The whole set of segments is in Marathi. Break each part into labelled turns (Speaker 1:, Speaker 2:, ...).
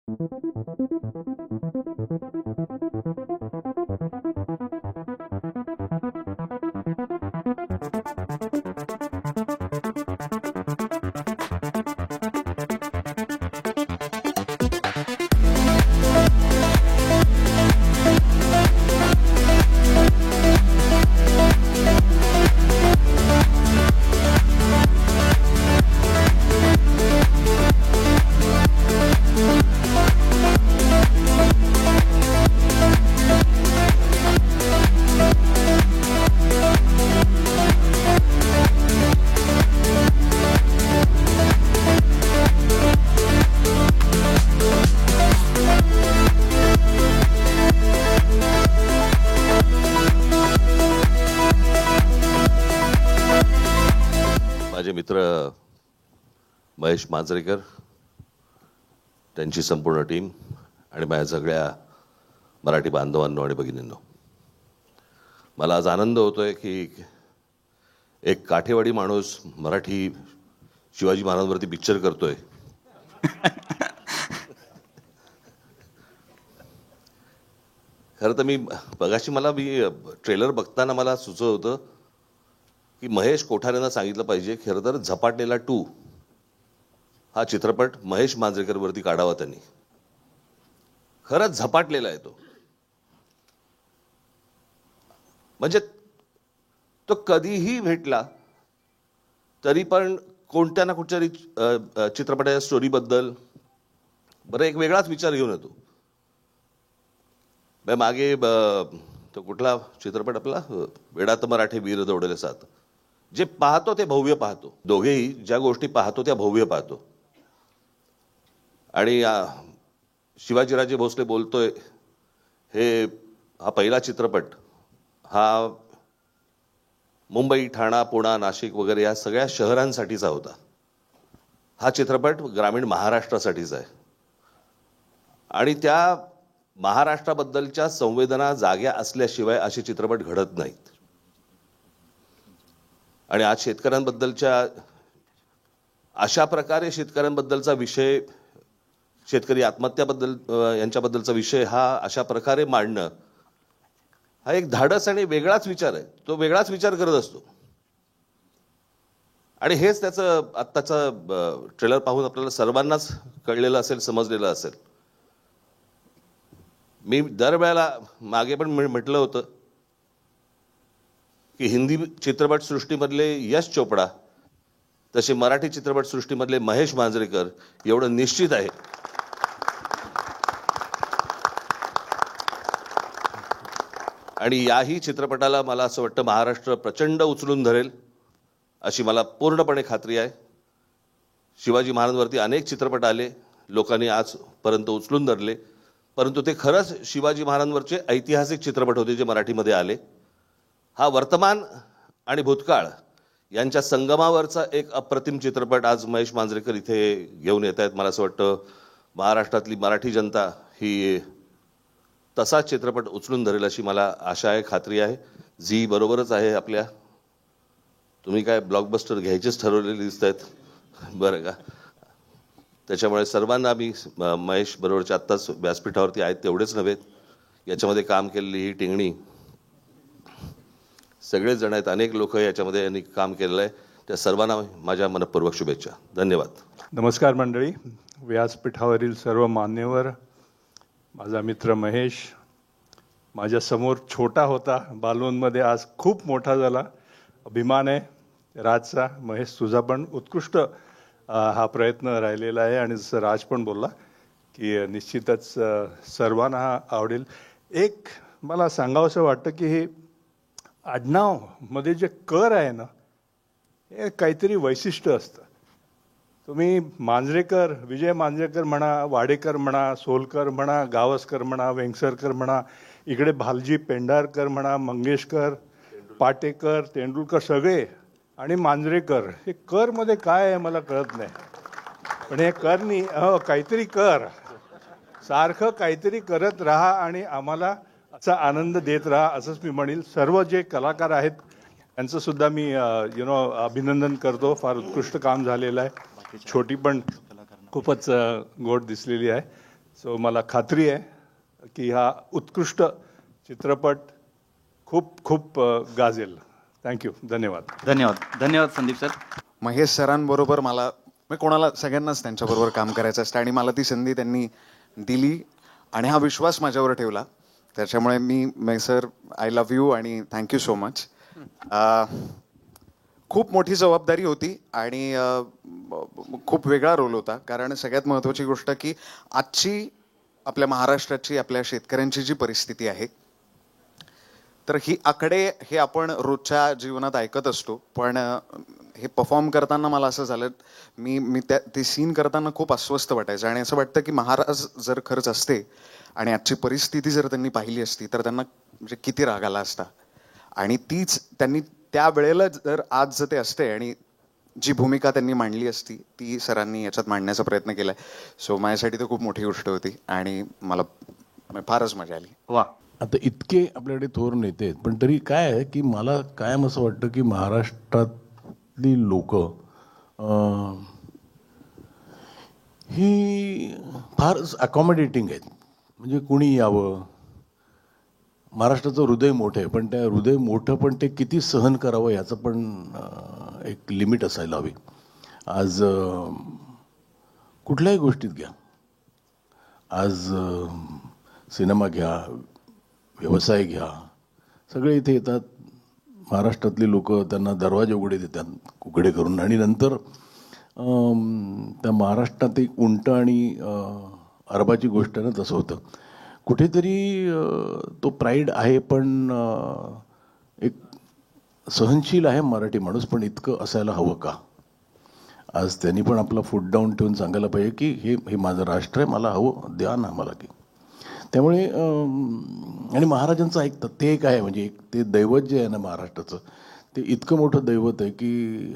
Speaker 1: माझे मित्र महेश मांजरेकर, त्यांची संपूर्ण टीम आणि माझ्या सगळ्या मराठी बांधवांनो आणि भगिनींनो, मला आज आनंद होतोय की एक काठेवाडी माणूस मराठी शिवाजी महाराजांवरती पिक्चर करतोय. खरं तर मी ट्रेलर बघताना मला सुचत होतं की महेश कोठारेंना सांगितलं पाहिजे खरं तर झपाटलेला 2 हा चित्रपट महेश मांजरेकर वरती काढावा त्यांनी. खरंच झपाटलेला आहे तो. म्हणजे तो कधीही भेटला तरी पण कोणत्या ना कुठच्या चित्रपटाच्या स्टोरीबद्दल बरं एक वेगळाच विचार घेऊन येतो. मागे तो कुठला चित्रपट आपला वेडात मराठे वीर दौडले साथ, जे पाहतो ते भव्य पाहतो. दोघेही ज्या गोष्टी पाहतो त्या भव्य पाहतो. आणि शिवाजीराजे भोसले बोलतोय हा पहिला चित्रपट हा मुंबई, ठाणा, पुणा, नाशिक वगैरे या सगळ्या शहरांसाठीचा होता. हा चित्रपट ग्रामीण महाराष्ट्रासाठीचा आहे. आणि त्या महाराष्ट्राबद्दलच्या संवेदना जाग्या असल्याशिवाय असे चित्रपट घडत नाहीत. आणि आज शेतकऱ्यांबद्दलच्या अशा प्रकारे शेतकऱ्यांबद्दलचा विषय, शेतकरी आत्महत्याबद्दल यांच्याबद्दलचा विषय हा अशा प्रकारे मांडणं हा एक धाडस आणि वेगळाच विचार आहे. तो वेगळाच विचार करत असतो. आणि हेच त्याचं आत्ताचा ट्रेलर पाहून आपल्याला सर्वांनाच कळलेलं असेल, समजलेलं असेल. मी दरवेळेला मागे पण म्हटलं होतं की हिंदी चित्रपट सृष्टीमधले यश चोपडा तसे मराठी चित्रपट सृष्टीमधले महेश मांजरेकर एवढं निश्चित आहे. आणि याही चित्रपटाला मला असं वाटतं महाराष्ट्र प्रचंड उचलून धरेल अशी मला पूर्णपणे खात्री आहे. शिवाजी महाराजांवरती अनेक चित्रपट आले, लोकांनी आजपर्यंत उचलून धरले, परंतु ते खरंच शिवाजी महाराजांवरचे ऐतिहासिक चित्रपट होते जे मराठीमध्ये आले. हा वर्तमान आणि भूतकाळ यांच्या संगमावरचा एक अप्रतिम चित्रपट आज महेश मांजरेकर इथे घेऊन येत आहेत. मला असं वाटतं महाराष्ट्रातली मराठी जनता ही तसाच चित्रपट उचलून धरेल अशी मला आशा आहे, खात्री आहे. झी बरोबरच आहे आपल्या. तुम्ही काय ब्लॉकबस्टर घ्यायचेच ठरवलेले दिसत आहेत बरं का. त्याच्यामुळे सर्वांना मी महेश बरोबरच्या आत्ताच व्यासपीठावरती आहेत तेवढेच नव्हे, याच्यामध्ये काम केलेली ही टिंगणी सगळेच जण आहेत, अनेक लोक याच्यामध्ये यांनी काम केलेलं आहे. त्या सर्वांना माझ्या मनपूर्वक शुभेच्छा. धन्यवाद.
Speaker 2: नमस्कार मंडळी, व्यासपीठावरील सर्व मान्यवर, माझा मित्र महेश माझ्या समोर छोटा होता बालवनमध्ये, आज खूप मोठा झाला. अभिमान आहे राजचा. महेश, तुझा पण उत्कृष्ट हा प्रयत्न राहिलेला आहे. आणि जसं राज पण बोलला की निश्चितच सर्वांना हा आवडेल. एक मला सांगावंसं वाटतं की हे आडनावमध्ये जे कर आहे ना, हे काहीतरी वैशिष्ट्य असतं. तुम्ही मांजरेकर, विजय मांजरेकर म्हणा, वाडेकर म्हणा, सोलकर म्हणा, गावस्कर म्हणा, वेंगसरकर म्हणा, इकडे भालजी पेंढारकर म्हणा, मंगेशकर, पाटेकर, तेंडुलकर सगळे, आणि मांजरेकर. हे करमध्ये काय आहे मला कळत नाही. पण हे करनी काहीतरी कर, सारखं काहीतरी करत राहा आणि आम्हाला असा आनंद देत राहा असंच मी म्हणेल. सर्व जे कलाकार आहेत त्यांचं सुद्धा मी अभिनंदन करतो. फार उत्कृष्ट काम झालेलं आहे. छोटी पण खूपच गोड दिसलेली आहे. सो मला खात्री आहे की हा उत्कृष्ट चित्रपट खूप खूप गाजेल. थँक्यू. धन्यवाद.
Speaker 3: धन्यवाद संदीप सर.
Speaker 4: महेश सरांबरोबर मला कोणाला सगळ्यांनाच त्यांच्याबरोबर काम करायचं असतं आणि मला ती संधी त्यांनी दिली आणि हा विश्वास माझ्यावर ठेवला. त्याच्यामुळे मी सर आय लव्ह यू आणि थँक्यू सो मच. खूप मोठी जबाबदारी होती आणि खूप वेगळा रोल होता. कारण सगळ्यात महत्त्वाची गोष्ट की आजची आपल्या महाराष्ट्राची आपल्या शेतकऱ्यांची जी परिस्थिती आहे तर ही आकडे हे आपण रोजच्या जीवनात ऐकत असतो, पण हे परफॉर्म करताना मला असं झालं मी ते सीन करताना खूप अस्वस्थ वाटायचं आणि असं वाटतं की महाराज जर खरंच असते आणि आजची परिस्थिती जर त्यांनी पाहिली असती तर त्यांना म्हणजे किती राग आला असता. आणि तीच त्यांनी त्या वेळेला जर आज जर ते असते आणि जी भूमिका त्यांनी मांडली असती ती सरांनी याच्यात मांडण्याचा प्रयत्न केलाय. सो माझ्यासाठी तर खूप मोठी गोष्ट होती आणि मला फारच मजा आली.
Speaker 3: वा.
Speaker 5: आता इतके आपल्याकडे थोर नेते आहेत, पण तरी काय आहे की मला कायम असं वाटतं की महाराष्ट्रातली लोक ही फारच अकॉमोडेटिंग आहेत. म्हणजे कुणी यावं. महाराष्ट्राचं हृदय मोठं आहे, पण त्या हृदय मोठं पण ते किती सहन करावं याचं पण एक लिमिट असायला हवी. आज कुठल्याही गोष्टीत घ्या. आज सिनेमा घ्या, व्यवसाय घ्या, सगळे इथे येतात. महाराष्ट्रातली लोक त्यांना दरवाजे उघडे देतात उघडे करून आणि नंतर त्या महाराष्ट्रात एक उंट आणि अरबाची गोष्ट ना तसं होतं. कुठेतरी तो प्राईड आहे, पण एक सहनशील आहे मराठी माणूस, पण इतकं असायला हवं का? आज त्यांनी पण आपला फूट डाऊन ठेवून सांगायला पाहिजे की हे माझं राष्ट्र आहे, मला हवं द्या ना मला की. त्यामुळे आणि महाराजांचं ऐकतात ते एक आहे. म्हणजे एक ते दैवत जे आहे ना महाराष्ट्राचं, ते इतकं मोठं दैवत आहे की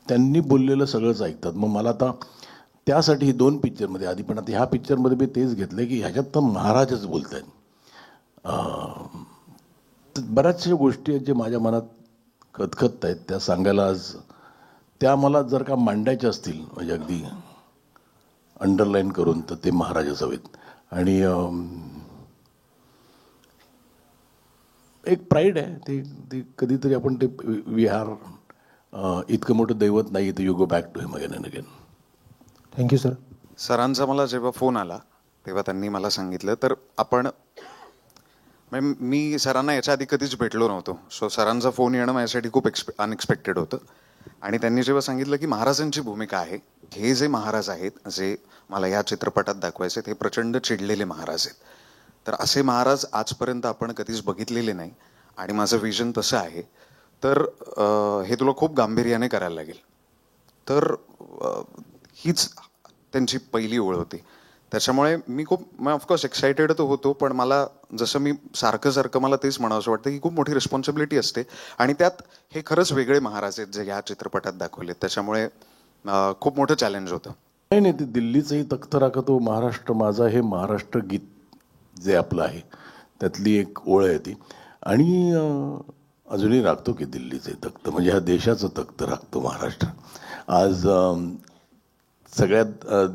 Speaker 5: त्यांनी बोललेलं सगळंच ऐकतात. मग मला आता त्यासाठी 2 पिक्चरमध्ये आधी, पण आता ह्या पिक्चरमध्ये मी तेच घेतलं की ह्याच्यात तर महाराजच बोलत आहेत. बऱ्याचशा गोष्टी आहेत जे माझ्या मनात खतखत आहेत त्या सांगायला आज, त्या मला जर का मांडायच्या असतील म्हणजे अगदी अंडरलाईन करून, तर ते महाराजच हवेत. आणि एक प्राईड आहे ते कधीतरी आपण ते विहार इतकं मोठं दैवत नाही तर you go back to him again and again.
Speaker 3: Thank you sir.
Speaker 4: सरांचा मला जेव्हा फोन आला तेव्हा त्यांनी मला सांगितलं, तर मी सरांना याच्या आधी कधीच भेटलो नव्हतो. सो सरांचा फोन येणं माझ्यासाठी खूप अनएक्सपेक्टेड होतं. आणि त्यांनी जेव्हा सांगितलं की महाराजांची भूमिका आहे, हे जे महाराज आहेत जे मला या चित्रपटात दाखवायचे ते प्रचंड चिडलेले महाराज आहेत, तर असे महाराज आजपर्यंत आपण कधीच बघितलेले नाही आणि माझं विजन तसं आहे, तर हे तुला खूप गांभीर्याने करायला लागेल. तर हीच त्यांची पहिली ओळ होती. त्याच्यामुळे मी खूप ऑफकोर्स एक्सायटेड तर होतो, पण मला जसं मी सारखं मला तेच म्हणावं असं वाटतं की खूप मोठी रिस्पॉन्सिबिलिटी असते आणि त्यात हे खरंच वेगळे महाराज आहेत जे या चित्रपटात दाखवलेत. त्याच्यामुळे खूप मोठं चॅलेंज होतं.
Speaker 5: नाही ते दिल्लीचंही तख्त राखतो महाराष्ट्र माझा हे महाराष्ट्र गीत जे आपलं आहे त्यातली एक ओळ आहे ती. आणि अजूनही राखतो की दिल्लीचे तख्त म्हणजे ह्या देशाचं तख्त राखतो महाराष्ट्र. आज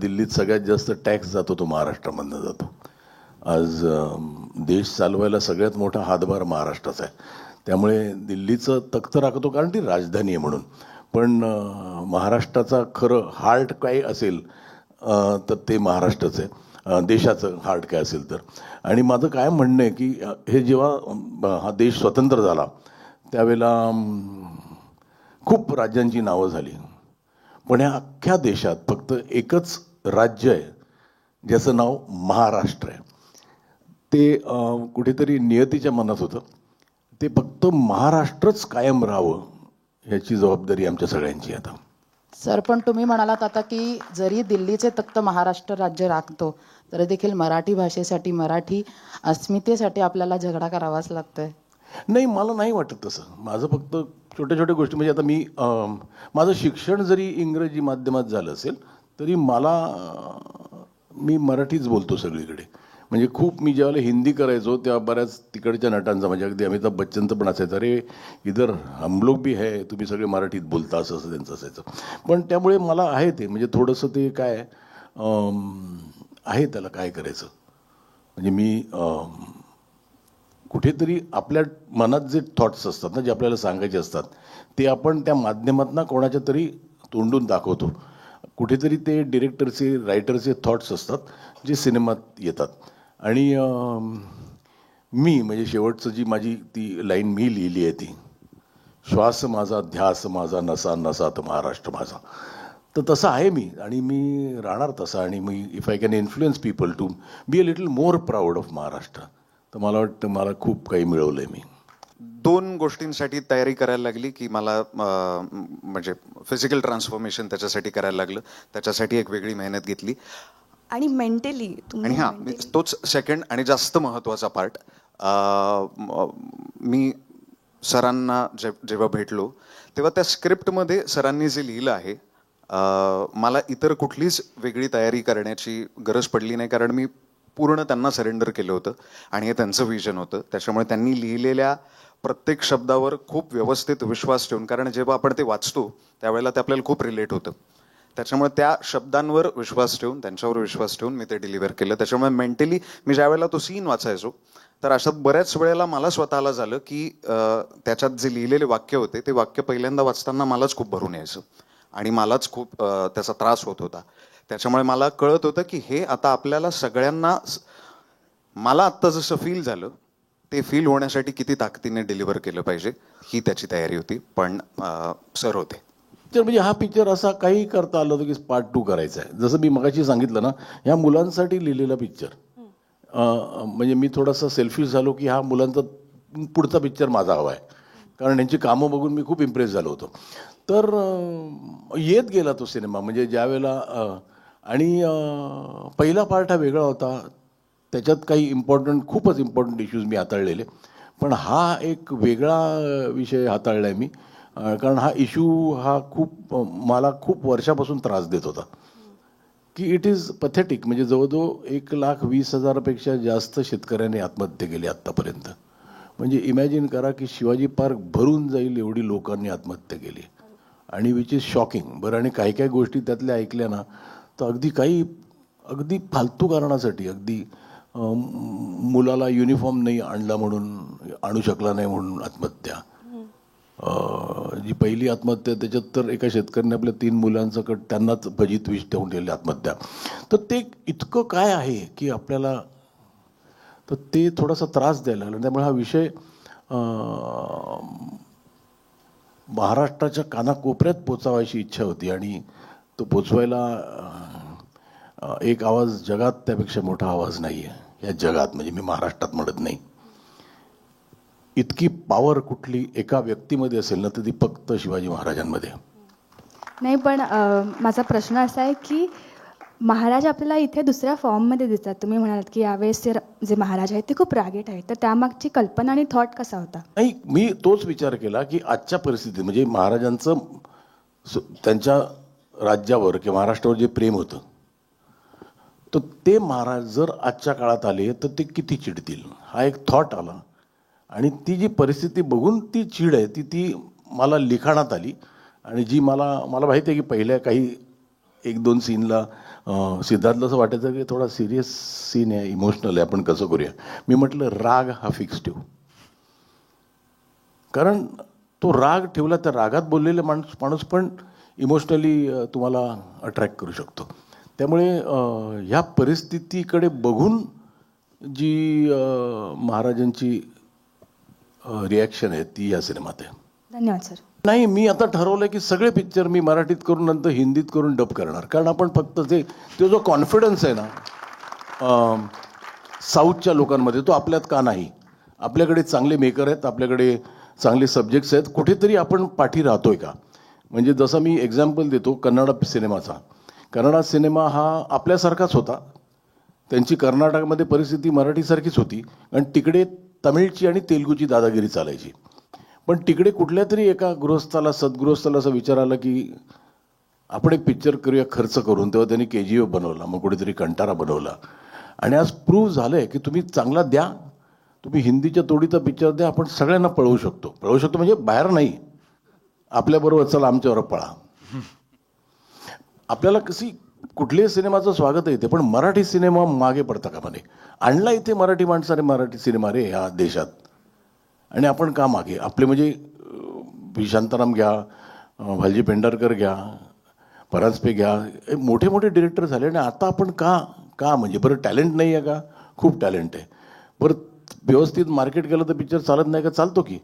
Speaker 5: दिल्लीत सगळ्यात जास्त टॅक्स जातो तो महाराष्ट्रामधनं जातो. आज देश चालवायला सगळ्यात मोठा हातभार महाराष्ट्राचा आहे. त्यामुळे दिल्लीचं तख्त राखतो कारण ती राजधानी आहे म्हणून. पण महाराष्ट्राचा खरं हार्ट काय असेल तर ते महाराष्ट्राचं आहे. देशाचं हार्ट काय असेल तर. आणि माझं काय म्हणणं आहे की हे जेव्हा हा देश स्वतंत्र झाला त्यावेळेला खूप राज्यांची नावं झाली, पण या अख्ख्या देशात फक्त एकच राज्य आहे ज्याचं नाव महाराष्ट्र आहे. ते कुठेतरी नियतीच्या मनात होतं. ते फक्त महाराष्ट्रच कायम राहावं ह्याची जबाबदारी आमच्या सगळ्यांची आता.
Speaker 6: सर, पण तुम्ही म्हणालात आता की जरी दिल्लीचे तख्त महाराष्ट्र राज्य राखतो तरी देखील मराठी भाषेसाठी, मराठी अस्मितेसाठी आपल्याला झगडा करावाच लागतोय.
Speaker 5: नाही, मला नाही वाटत तसं. माझं फक्त छोट्या छोट्या गोष्टी म्हणजे आता माझं शिक्षण जरी इंग्रजी माध्यमात झालं असेल तरी मी मराठीच बोलतो सगळीकडे. म्हणजे खूप मी ज्यावेळेला हिंदी करायचो तेव्हा बऱ्याच तिकडच्या नटांचा म्हणजे अगदी अमिताभ बच्चनचं पण असायचं, अरे इधर हम लोग भी है, तुम्ही सगळे मराठीत बोलता असं त्यांचं असायचं. पण त्यामुळे मला आहे ते म्हणजे थोडंसं ते काय आहे त्याला काय करायचं. म्हणजे मी कुठेतरी आपल्या मनात जे थॉट्स असतात ना, जे आपल्याला सांगायचे असतात, ते आपण त्या माध्यमातून कोणाच्या तरी तोंडून दाखवतो. कुठेतरी ते डिरेक्टरचे, रायटरचे थॉट्स असतात जे सिनेमात येतात. आणि मी म्हणजे शेवटचं जी माझी ती लाईन मी लिहिली आहे ती, श्वास माझा ध्यास माझा नसा नसात महाराष्ट्र माझा, तर तसं आहे मी आणि मी राहणार तसा. आणि मी if I can influence people to be a little more proud of Maharashtra, तर मला वाटतं मला खूप काही मिळवलंय मी.
Speaker 4: 2 गोष्टींसाठी तयारी करायला लागली की मला म्हणजे फिजिकल ट्रान्सफॉर्मेशन त्याच्यासाठी करायला लागलं. त्याच्यासाठी एक वेगळी मेहनत घेतली.
Speaker 7: आणि मेंटली
Speaker 4: आणि हां, तोच सेकंड आणि जास्त महत्त्वाचा पार्ट, मी सरांना जेव्हा भेटलो तेव्हा त्या स्क्रिप्टमध्ये सरांनी जे लिहिलं आहे, मला इतर कुठलीच वेगळी तयारी करण्याची गरज पडली नाही, कारण मी पूर्ण त्यांना सरेंडर केलं होतं आणि हे त्यांचं विजन होतं. त्याच्यामुळे त्यांनी लिहिलेल्या प्रत्येक शब्दावर खूप व्यवस्थित विश्वास ठेवून, कारण जेव्हा आपण ते वाचतो त्यावेळेला ते आपल्याला खूप रिलेट होतं, त्याच्यामुळे त्या शब्दांवर विश्वास ठेवून, त्यांच्यावर विश्वास ठेवून मी ते डिलिव्हर केलं. त्याच्यामुळे मेंटली मी ज्या वेळेला तो सीन वाचायचो तर अशा बऱ्याच वेळेला मला स्वतःला झालं की त्याच्यात जे लिहिलेले वाक्य होते ते वाक्य पहिल्यांदा वाचताना मलाच खूप भरून यायचं आणि मलाच खूप त्याचा त्रास होत होता. त्याच्यामुळे मला कळत होतं की हे आता आपल्याला सगळ्यांना, मला आत्ता जसं फील झालं ते फील होण्यासाठी किती ताकदीने डिलिव्हर केलं पाहिजे, ही त्याची तयारी होती. पण सर होते.
Speaker 5: पिक्चर म्हणजे हा पिक्चर असा काही करता आलं होतं की पार्ट 2 करायचा आहे. जसं मी मगाशी सांगितलं ना, ह्या मुलांसाठी लिहिलेला पिक्चर. म्हणजे मी थोडासा सेल्फिश झालो की हा मुलांचा पुढचा पिक्चर माझा हवा आहे, कारण यांची कामं बघून मी खूप इम्प्रेस झालो होतो. तर येत गेला तो सिनेमा. म्हणजे ज्यावेळेला आणि पहिला पार्ट हा वेगळा होता, त्याच्यात काही खूपच इम्पॉर्टंट इश्यूज मी हाताळलेले. पण हा एक वेगळा विषय हाताळला आहे मी, कारण हा इश्यू हा मला खूप वर्षापासून त्रास देत होता की इट इज पथेटिक. म्हणजे जवळजवळ 1,20,000पेक्षा जास्त शेतकऱ्यांनी आत्महत्या केली आत्तापर्यंत. म्हणजे इमॅजिन करा की शिवाजी पार्क भरून जाईल एवढी लोकांनी आत्महत्या केली, आणि विच इज शॉकिंग. बरं, आणि काही काही गोष्टी त्यातल्या ऐकल्या ना तर अगदी फालतू कारणासाठी, अगदी मुलाला युनिफॉर्म नाही आणला म्हणून, आणू शकला नाही म्हणून आत्महत्या. जी पहिली आत्महत्या त्याच्यात तर एका शेतकऱ्याने आपल्या 3 मुलांचं त्यांनाच भजीत विष ठेवून ठेवली आत्महत्या. तर ते इतकं काय आहे की आपल्याला, तर ते थोडासा त्रास द्यायला लागला. त्यामुळे हा विषय महाराष्ट्राच्या कानाकोपऱ्यात पोचावायची इच्छा होती, आणि तो पोचवायला एक आवाज जगात त्यापेक्षा मोठा आवाज नाही आहे या जगात. म्हणजे मी महाराष्ट्रात म्हणत नाही. इतकी पॉवर कुठली एका व्यक्तीमध्ये असेल ना तर ती फक्त शिवाजी महाराजांमध्ये.
Speaker 7: नाही, पण माझा प्रश्न असा आहे की महाराज आपल्याला इथे दुसऱ्या फॉर्ममध्ये दिसतात. तुम्ही म्हणालात की यावेळेस जे महाराज आहेत ते खूप रागीट आहेत, तर त्यामागची कल्पना आणि थॉट कसा होता?
Speaker 5: नाही, मी तोच विचार केला की आजच्या परिस्थितीत म्हणजे महाराजांचं त्यांच्या राज्यावर किंवा महाराष्ट्रावर जे प्रेम होतं, तर ते महाराज जर आजच्या काळात आले तर ते किती चिडतील, हा एक थॉट आला. आणि ती जी परिस्थिती बघून ती चीड आहे ती मला लिखाणात आली. आणि जी मला माहिती आहे की पहिल्या काही 1-2 सीनला सिद्धार्थला असं वाटायचं की थोडा सिरियस सीन आहे, इमोशनल आहे, आपण कसं करूया. मी म्हटलं राग हा फिक्स ठेवू, कारण तो राग ठेवला, त्या रागात बोललेले माणूस पण इमोशनली तुम्हाला अट्रॅक्ट करू शकतो. त्यामुळे ह्या परिस्थितीकडे बघून जी महाराजांची रिॲक्शन आहे ती या सिनेमात आहे.
Speaker 7: धन्यवाद सर.
Speaker 5: नाही, मी आता ठरवलं की सगळे पिक्चर मी मराठीत करून नंतर हिंदीत करून डब करणार, कारण आपण फक्त तो जो कॉन्फिडन्स आहे ना साऊथच्या लोकांमध्ये, तो आपल्यात का नाही. आपल्याकडे चांगले मेकर आहेत, आपल्याकडे चांगले सब्जेक्ट्स आहेत, कुठेतरी आपण पाठी राहतोय का. म्हणजे जसं मी एक्झाम्पल देतो कन्नड सिनेमाचा. कन्नड सिनेमा हा आपल्यासारखाच होता, त्यांची कर्नाटकमध्ये परिस्थिती मराठीसारखीच होती, आणि तिकडे तमिळची आणि तेलुगूची दादागिरी चालायची. पण तिकडे कुठल्या तरी एका सद्गृहस्थाला असं विचार आला की आपण एक पिक्चर करूया खर्च करून. तेव्हा त्यांनी KGF बनवला, मग कुठेतरी कंटारा बनवला, आणि आज प्रूव्ह झालंय की तुम्ही चांगला द्या, तुम्ही हिंदीच्या तोडीचा पिक्चर द्या, आपण सगळ्यांना पळवू शकतो म्हणजे बाहेर नाही, आपल्याबरोबर चला आमच्यावर पळा. आपल्याला कुठल्याही सिनेमाचं स्वागत आहे इथे, पण मराठी सिनेमा मागे पडता कामा नये. आणला इथे मराठी माणसाने मराठी सिनेमा रे ह्या देशात, आणि आपण का मागे? आपले म्हणजे शांताराम घ्या, भालजी पेंढारकर घ्या, परांजपे घ्या, हे मोठे मोठे डिरेक्टर झाले, आणि आता आपण का म्हणजे बरं टॅलेंट नाही आहे का? खूप टॅलेंट आहे. बरं व्यवस्थित मार्केट केलं तर पिक्चर चालत नाही का? चालतो की.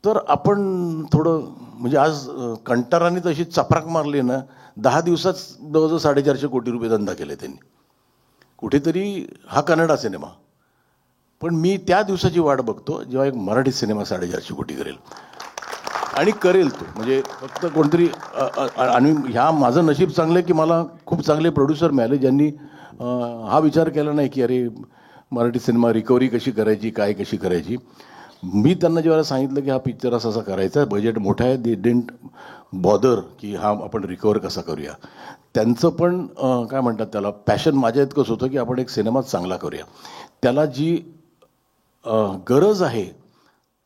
Speaker 5: तर आपण थोडं म्हणजे आज कंटाराने तशी चपराक मारली ना, 10 दिवसात जवळजवळ 450 कोटी रुपये धंदा केले त्यांनी. कुठेतरी हा कन्नडा सिनेमा, पण मी त्या दिवसाची वाट बघतो जेव्हा एक मराठी सिनेमा 450 कोटी करेल, आणि करेल तो. म्हणजे फक्त कोणतरी आणि ह्या माझं नशीब चांगलं आहे की मला खूप चांगले प्रोड्युसर मिळाले, ज्यांनी हा विचार केला नाही की अरे मराठी सिनेमा रिकव्हरी कशी करायची, काय कशी करायची. मी त्यांना जेव्हा सांगितलं की हा पिक्चर असा असा करायचा, बजेट मोठा आहे, दे डिडंट बॉदर की हा आपण रिकवर कसा करूया. त्यांचं पण काय म्हणतात त्याला पॅशन माझ्या इतकंच होतं की आपण एक सिनेमा चांगला करूया, त्याला जी गरज आहे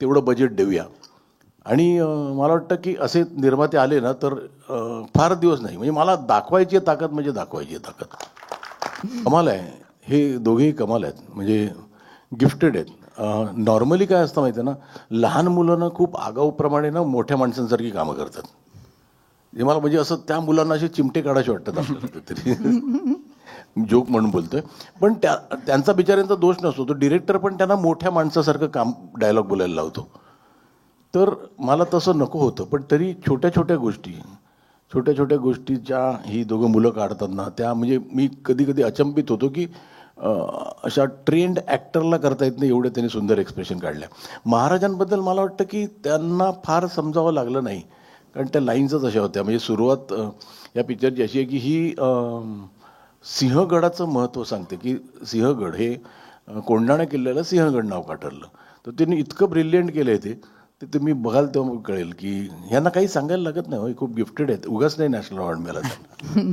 Speaker 5: तेवढं बजेट देऊया. आणि मला वाटतं की असे निर्माते आले ना तर फार दिवस नाही, म्हणजे मला दाखवायची ताकद म्हणजे दाखवायची ताकद. कमाल आहे, हे दोघेही कमाल आहेत, म्हणजे गिफ्टेड आहेत. नॉर्मली काय असतं माहिती आहे ना, लहान मुलं खूप आगाऊप्रमाणे ना मोठ्या माणसांसारखी कामं करतात. हे मला म्हणजे असं त्या मुलांना असे चिमटे काढायचे वाटतात आपल्याला तरी. जोक म्हणून बोलतोय, पण त्यांचा बिचाऱ्यांचा दोष नसतो. तो डिरेक्टर पण त्यांना मोठ्या माणसासारखं काम डायलॉग बोलायला लावतो. तर मला तसं नको होतं, पण तरी छोट्या छोट्या गोष्टीच्या ही दोघं मुलं काढतात ना, त्या म्हणजे मी कधी कधी अचंबित होतो की अशा ट्रेंड ॲक्टरला करता येत नाही एवढे त्यांनी सुंदर एक्सप्रेशन काढल्या. महाराजांबद्दल मला वाटतं की त्यांना फार समजावं लागलं नाही, कारण त्या लाईन्सच अशा होत्या. म्हणजे सुरुवात या पिक्चरची अशी आहे की ही सिंहगडाचं महत्त्व सांगते, की सिंहगड हे कोंढाणा किल्ल्याला सिंहगड नाव का ठरलं. तर त्यांनी इतकं ब्रिलियंट केलं आहे ते तुम्ही बघाल तेव्हा कळेल की ह्यांना काही सांगायला लागत नाही. खूप गिफ्टेड आहेत, उगाच नाही नॅशनल अवॉर्ड मिळाला त्यांना.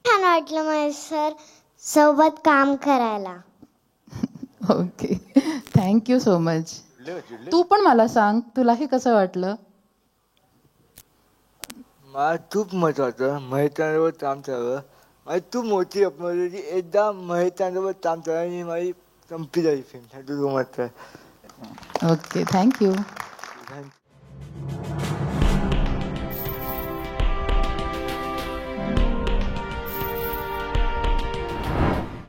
Speaker 8: छान वाटलं महेश सर सोबत काम करायला.
Speaker 6: Okay, thank you so much. तू पण मला सांग, तुलाही कसं वाटलं?
Speaker 9: मला खूप महत्वाचं महेशांबरोबर काम चाललं. माझी खूप मोठी अपॉर्च्युनिटी होती. एकदा महेशांबरोबर काम चाललं आणि माझी संपली झाली film. Thank you so much sir.
Speaker 6: Okay, thank you.
Speaker 9: Thank you.